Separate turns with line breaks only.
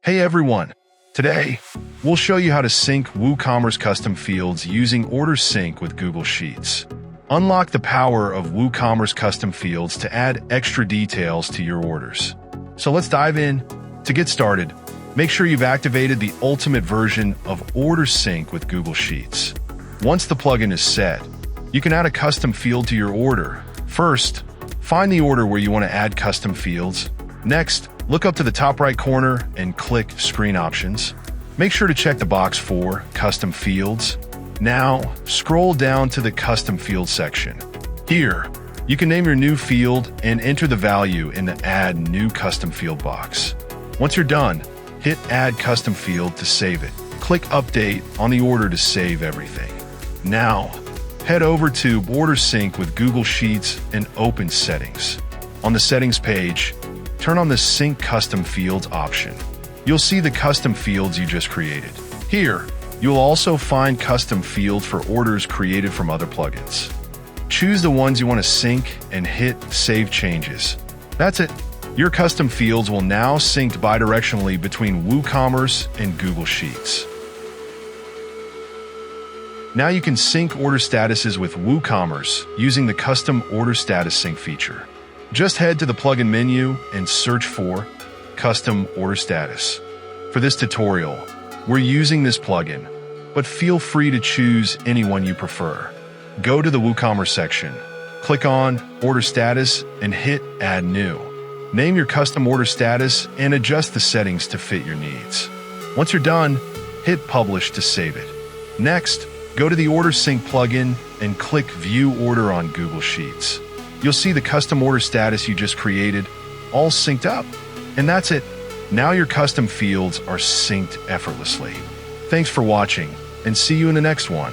Hey everyone! Today, we'll show you how to sync WooCommerce custom fields using Order Sync with Google Sheets. Unlock the power of WooCommerce custom fields to add extra details to your orders. So let's dive in. To get started, make sure you've activated the ultimate version of Order Sync with Google Sheets. Once the plugin is set, you can add a custom field to your order. First, find the order where you want to add custom fields. Next, look up to the top right corner and click Screen Options. Make sure to check the box for Custom Fields. Now, scroll down to the Custom Field section. Here, you can name your new field and enter the value in the Add New Custom Field box. Once you're done, hit Add Custom Field to save it. Click Update on the order to save everything. Now, head over to Order Sync with Google Sheets and open Settings. On the Settings page, turn on the Sync Custom Fields option. You'll see the custom fields you just created. Here, you'll also find custom fields for orders created from other plugins. Choose the ones you want to sync and hit Save Changes. That's it. Your custom fields will now sync bidirectionally between WooCommerce and Google Sheets. Now you can sync order statuses with WooCommerce using the Custom Order Status Sync feature. Just head to the plugin menu and search for Custom Order Status. For this tutorial, we're using this plugin, but feel free to choose any one you prefer. Go to the WooCommerce section, click on Order Status and hit Add New. Name your custom order status and adjust the settings to fit your needs. Once you're done, hit Publish to save it. Next, go to the Order Sync plugin and click View Order on Google Sheets. You'll see the custom order status you just created all synced up. And that's it. Now your custom fields are synced effortlessly. Thanks for watching, and see you in the next one.